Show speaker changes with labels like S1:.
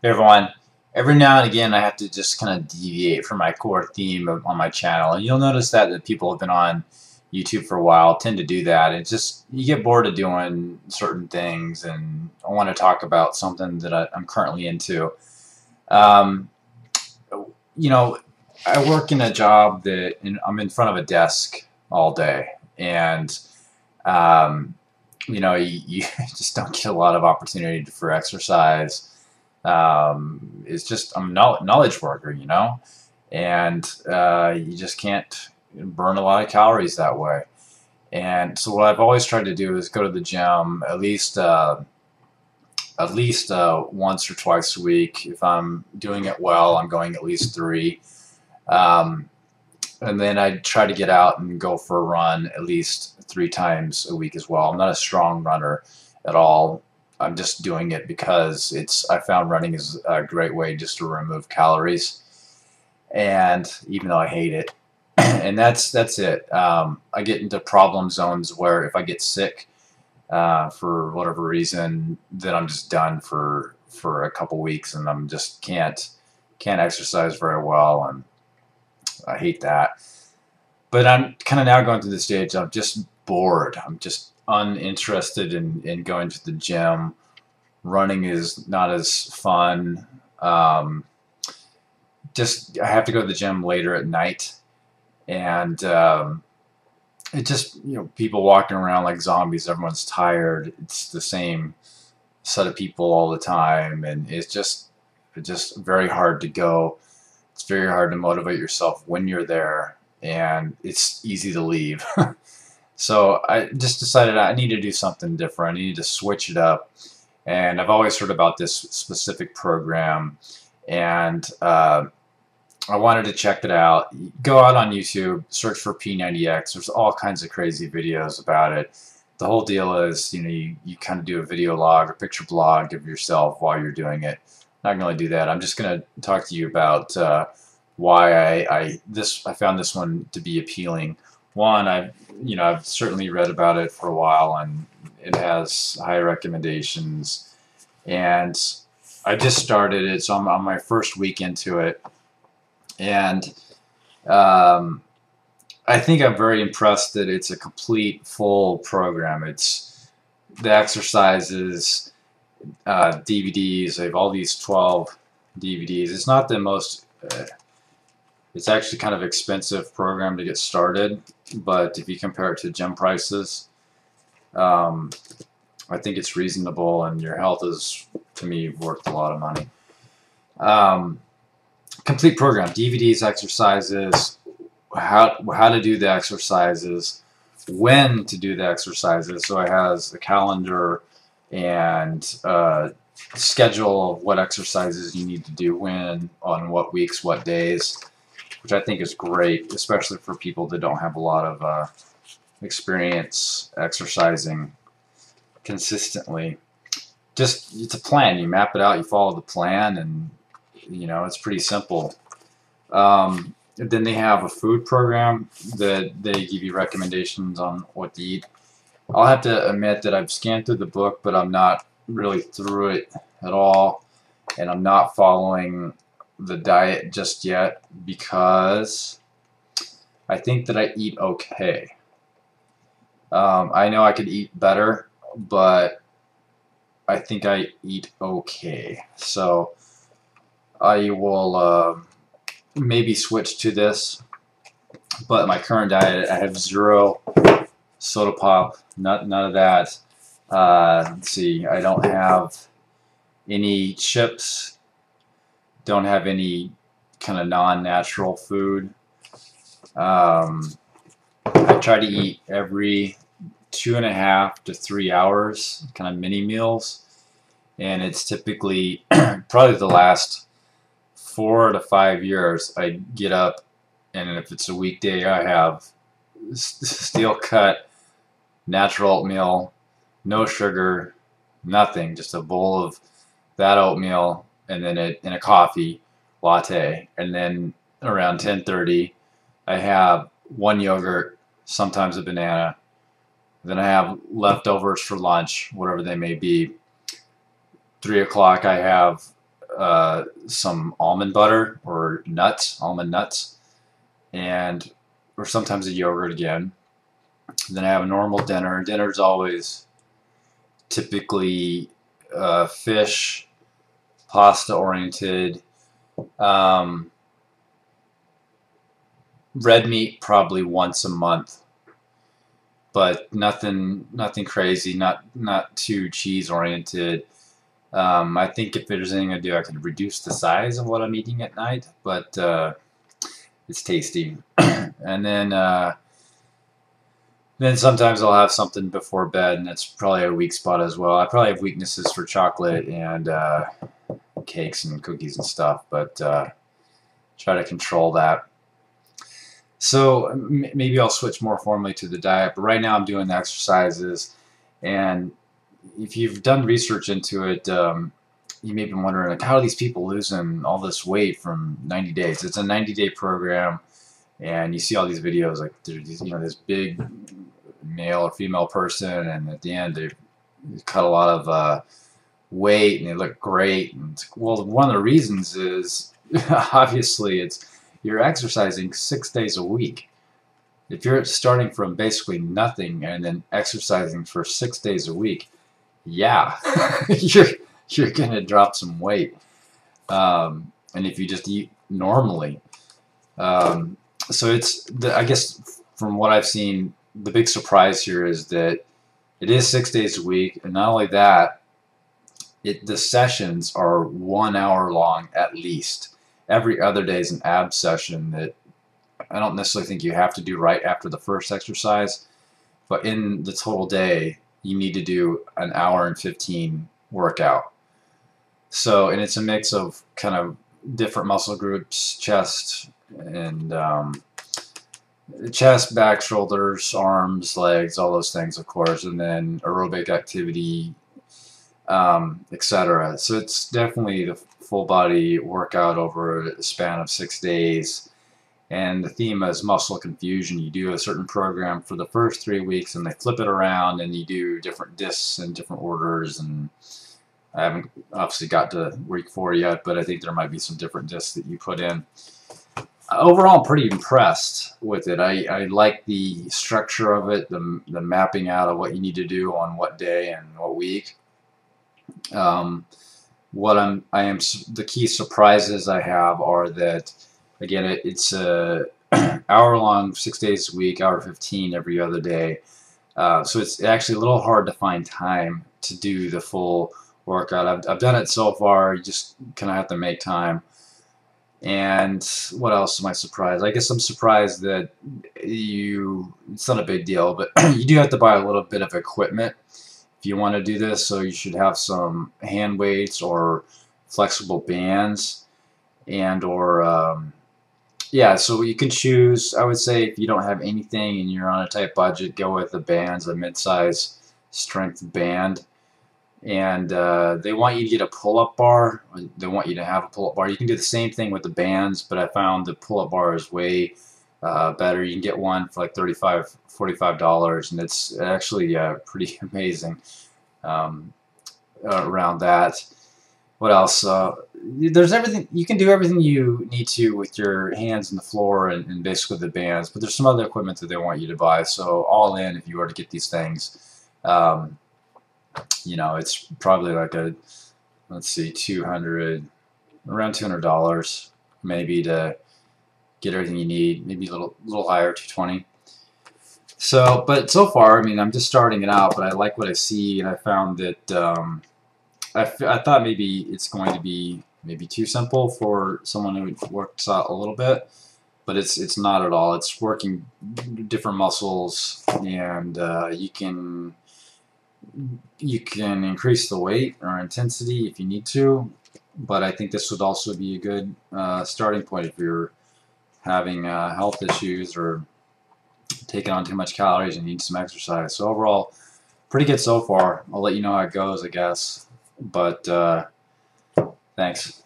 S1: Hey everyone. Every now and again, I have to just kind of deviate from my core theme on my channel. And you'll notice that the people who have been on YouTube for a while tend to do that. It's just, you get bored of doing certain things, and I want to talk about something that I'm currently into. Um, you know, I work in a job that I'm in front of a desk all day, and um, you just don't get a lot of opportunity for exercise. It's just I'm a knowledge worker, and you just can't burn a lot of calories that way. And so what I've always tried to do is go to the gym at least once or twice a week. If I'm doing it well, I'm going at least three. Um, and then I try to get out and go for a run at least three times a week as well. I'm not a strong runner at all. I'm just doing it because I found running is a great way just to remove calories. And even though I hate it, and that's it. I get into problem zones where if I get sick for whatever reason, then I'm just done for a couple weeks, and I'm just can't exercise very well, and I hate that. But I'm kind of now going through the stage. I'm just bored. I'm just uninterested in going to the gym. Running is not as fun. Just I have to go to the gym later at night, and it just people walking around like zombies. Everyone's tired. It's the same set of people all the time, and it's just very hard to go. It's very hard to motivate yourself when you're there, and it's easy to leave. So I just decided I need to do something different. I need to switch it up. And I've always heard about this specific program, and I wanted to check it out. Go out on YouTube, search for P90X. There's all kinds of crazy videos about it. The whole deal is, you kind of do a video log or picture blog of yourself while you're doing it. I'm not going to do that. I'm just going to talk to you about why I found this one to be appealing. One, I've certainly read about it for a while, and it has high recommendations. And I just started it, so I'm on my first week into it, and I think I'm very impressed that it's a complete, full program. It's the exercises, DVDs. They have all these 12 DVDs. It's not the most. It's actually kind of expensive program to get started, but if you compare it to gym prices, I think it's reasonable, and your health is, to me, worth a lot of money. Complete program, DVDs, exercises, how to do the exercises, when to do the exercises. So it has a calendar and schedule of what exercises you need to do when, on what weeks, what days, which I think is great, especially for people that don't have a lot of experience exercising consistently. Just, it's a plan. You map it out, you follow the plan, and it's pretty simple. Then they have a food program that they give you recommendations on what to eat. I'll have to admit that I've scanned through the book, but I'm not really through it at all, and I'm not following the diet just yet because I think that I eat okay. I know I could eat better, but I think I eat okay. So I will maybe switch to this, but my current diet, I have zero soda pop, none of that. Let's see, I don't have any chips, don't have any kind of non-natural food. I try to eat every 2.5 to 3 hours, kind of mini meals, and it's typically probably the last 4 to 5 years I get up, and if it's a weekday, I have steel cut natural oatmeal, no sugar, nothing, just a bowl of that oatmeal, and then in a coffee latte, and then around 10:30 I have one yogurt, sometimes a banana. Then I have leftovers for lunch, whatever they may be. 3 o'clock I have some almond butter or nuts, almond nuts, and or sometimes a yogurt again. Then I have a normal dinner. Dinner's always typically fish, pasta oriented, red meat probably once a month, but nothing crazy, not too cheese oriented. I think if there's anything I do, I could reduce the size of what I'm eating at night, but it's tasty. And then sometimes I'll have something before bed, and that's probably a weak spot as well. I probably have weaknesses for chocolate and cakes and cookies and stuff, but try to control that. So maybe I'll switch more formally to the diet, but right now I'm doing the exercises. And if you've done research into it, you may be wondering, like, how are these people losing all this weight from 90 days? It's a 90-day program, and you see all these videos, like there's this big male or female person, and at the end they cut a lot of weight and they look great. And well, one of the reasons is obviously you're exercising 6 days a week. If you're starting from basically nothing and then exercising for 6 days a week, yeah, you're gonna drop some weight. And if you just eat normally, so I guess from what I've seen, the big surprise here is that it is 6 days a week, and not only that, the sessions are 1 hour long at least. Every other day is an ab session that I don't necessarily think you have to do right after the first exercise, but in the total day, you need to do an hour and 15 workout. So, and it's a mix of kind of different muscle groups, chest and chest, back, shoulders, arms, legs, all those things, of course, and then aerobic activity, etc. So it's definitely the full body workout over a span of 6 days. And the theme is muscle confusion. You do a certain program for the first 3 weeks, and they flip it around, and you do different discs in different orders. And I haven't obviously got to week 4 yet, but I think there might be some different discs that you put in. Overall, I'm pretty impressed with it. I like the structure of it, the mapping out of what you need to do on what day and what week. The key surprises I have are that, again, it's a hour-long, 6 days a week, hour 15 every other day. So it's actually a little hard to find time to do the full workout. I've done it so far. You just kind of have to make time. And what else am I surprised? I guess I'm surprised that it's not a big deal, but you do have to buy a little bit of equipment if you want to do this. So you should have some hand weights or flexible bands, and yeah, so you can choose. I would say if you don't have anything and you're on a tight budget, go with the bands, a mid-size strength band. And they want you to get a pull-up bar. They want you to have a pull-up bar. You can do the same thing with the bands, but I found the pull-up bar is way better. You can get one for like $35, $45, and it's actually pretty amazing around that. What else? There's everything. You can do everything you need to with your hands on the floor and basically the bands, but there's some other equipment that they want you to buy. So all in, if you were to get these things, it's probably like let's see, around $200 maybe to get everything you need. Maybe a little higher, $220. So, but so far, I mean, I'm just starting it out, but I like what I see, and I found that I thought maybe it's going to be maybe too simple for someone who works out a little bit, but it's not at all. It's working different muscles, and you can increase the weight or intensity if you need to, but I think this would also be a good starting point if you're having health issues or taking on too much calories and need some exercise. So overall, pretty good so far. I'll let you know how it goes, I guess, but thanks.